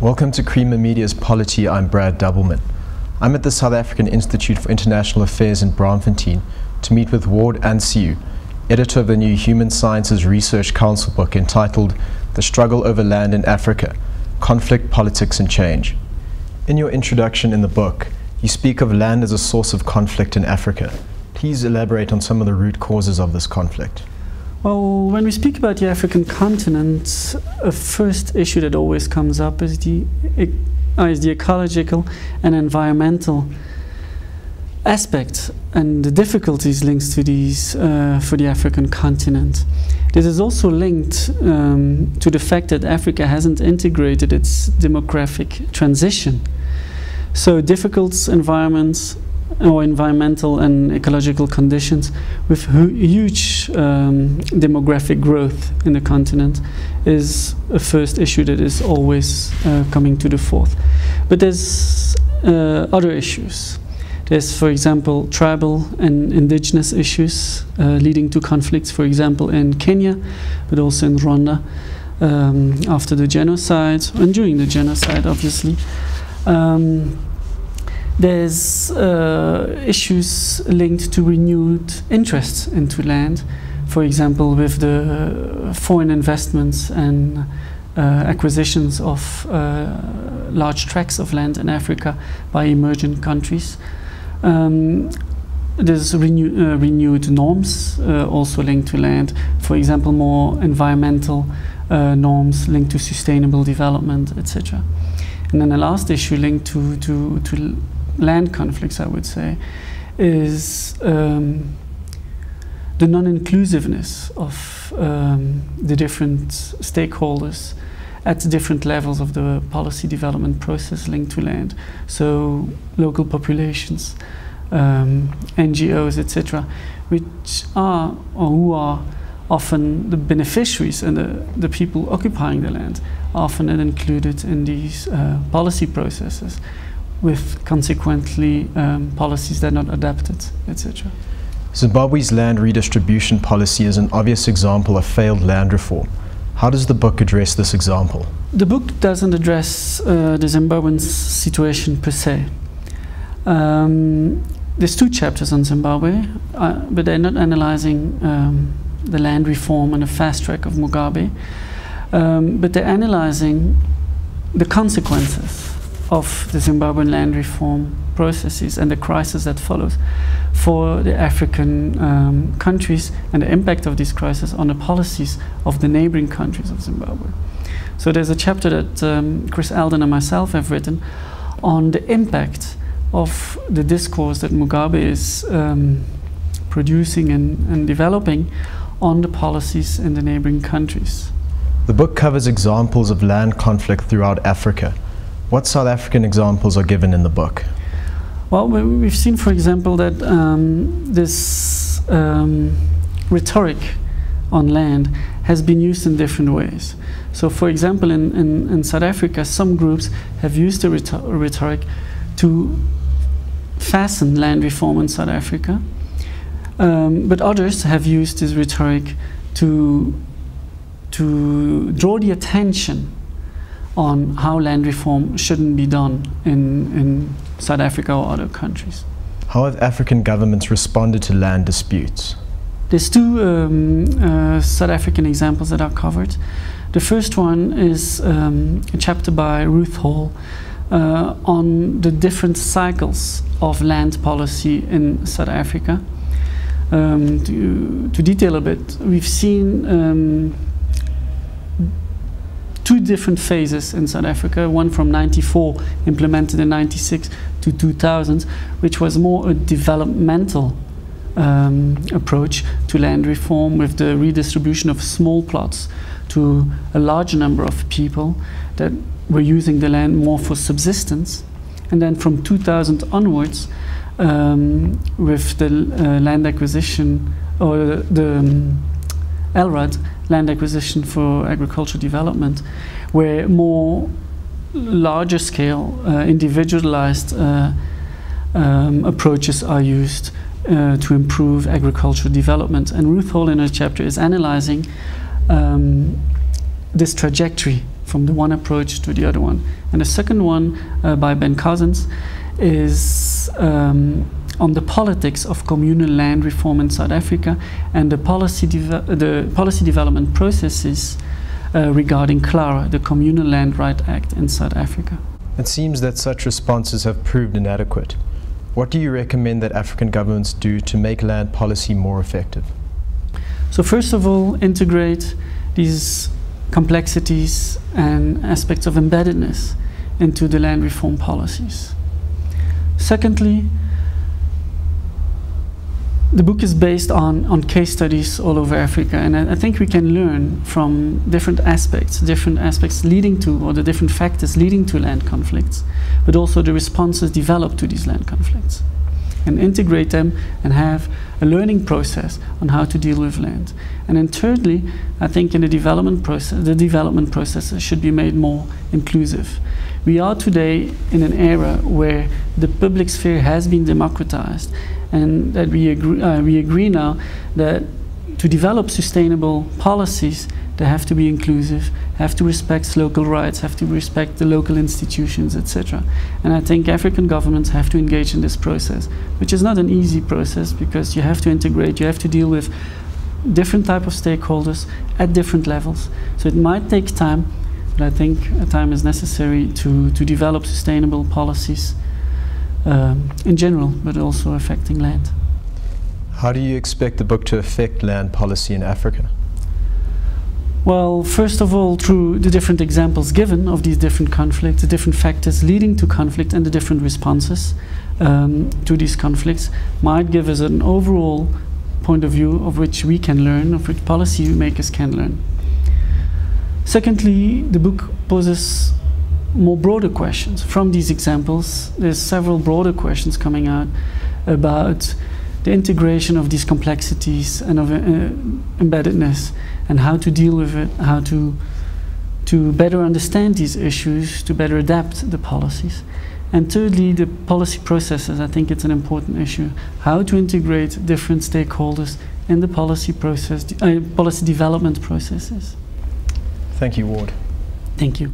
Welcome to Creamer Media's Polity. I'm Brad Dubbelman. I'm at the South African Institute for International Affairs in Braamfontein to meet with Ward Anseeuw, editor of the new Human Sciences Research Council book entitled The Struggle Over Land in Africa, Conflict, Politics and Change. In your introduction in the book, you speak of land as a source of conflict in Africa. Please elaborate on some of the root causes of this conflict. Well, when we speak about the African continent, a first issue that always comes up is the ecological and environmental aspect and the difficulties linked to these for the African continent. This is also linked to the fact that Africa hasn't integrated its demographic transition. So difficult environments or environmental and ecological conditions with huge demographic growth in the continent is a first issue that is always coming to the fore. But there's other issues. There's, for example, tribal and indigenous issues leading to conflicts, for example, in Kenya, but also in Rwanda after the genocide, and during the genocide, obviously. There's issues linked to renewed interest into land, for example, with the foreign investments and acquisitions of large tracts of land in Africa by emerging countries. There's renewed norms also linked to land, for example, more environmental norms linked to sustainable development, etc. And then the last issue linked to land conflicts, I would say, is the non-inclusiveness of the different stakeholders at different levels of the policy development process linked to land. So local populations, NGOs, etc., which are or who are often the beneficiaries and the people occupying the land, are often included in these policy processes, with consequently policies that are not adapted, etc. Zimbabwe's land redistribution policy is an obvious example of failed land reform. How does the book address this example? The book doesn't address the Zimbabwean situation per se. There's two chapters on Zimbabwe, but they're not analyzing the land reform and the fast track of Mugabe, but they're analyzing the consequences of the Zimbabwean land reform processes and the crisis that follows for the African countries and the impact of this crisis on the policies of the neighboring countries of Zimbabwe. So there's a chapter that Chris Alden and myself have written on the impact of the discourse that Mugabe is producing and developing on the policies in the neighboring countries. The book covers examples of land conflict throughout Africa. What South African examples are given in the book? Well, we've seen, for example, that this rhetoric on land has been used in different ways. So, for example, in South Africa, some groups have used the rhetoric to fasten land reform in South Africa, but others have used this rhetoric to draw the attention on how land reform shouldn't be done in South Africa or other countries. How have African governments responded to land disputes? There's two South African examples that are covered. The first one is a chapter by Ruth Hall on the different cycles of land policy in South Africa. To detail a bit, we've seen two different phases in South Africa, one from 94, implemented in 96 to 2000, which was more a developmental approach to land reform with the redistribution of small plots to a large number of people that were using the land more for subsistence. And then from 2000 onwards, with the land acquisition, or the LRAD, land acquisition for agricultural development, where more larger scale, individualized approaches are used to improve agricultural development. And Ruth Hall in her chapter is analyzing this trajectory from the one approach to the other one. And the second one, by Ben Cousins, is on the politics of communal land reform in South Africa and the policy development processes regarding CLARA, the Communal Land Right Act in South Africa. It seems that such responses have proved inadequate. What do you recommend that African governments do to make land policy more effective? So first of all, integrate these complexities and aspects of embeddedness into the land reform policies. Secondly, the book is based on case studies all over Africa, and I think we can learn from different aspects leading to, or the different factors leading to land conflicts, but also the responses developed to these land conflicts, and integrate them and have a learning process on how to deal with land. And then thirdly, I think in the development processes should be made more inclusive. We are today in an era where the public sphere has been democratized, and that we agree now that to develop sustainable policies, they have to be inclusive, have to respect local rights, have to respect the local institutions, etc. And I think African governments have to engage in this process, which is not an easy process, because you have to integrate, you have to deal with different type of stakeholders at different levels. So it might take time, but I think time is necessary to develop sustainable policies in general, but also affecting land. How do you expect the book to affect land policy in Africa? Well, first of all, through the different examples given of these different conflicts, the different factors leading to conflict and the different responses to these conflicts might give us an overall point of view of which we can learn, of which policymakers can learn. Secondly, the book poses more broader questions. From these examples, there's several broader questions coming out about the integration of these complexities and of embeddedness, and how to deal with it, how to better understand these issues, to better adapt the policies. And thirdly, the policy processes. I think it's an important issue. How to integrate different stakeholders in the policy process, policy development processes. Thank you, Ward. Thank you.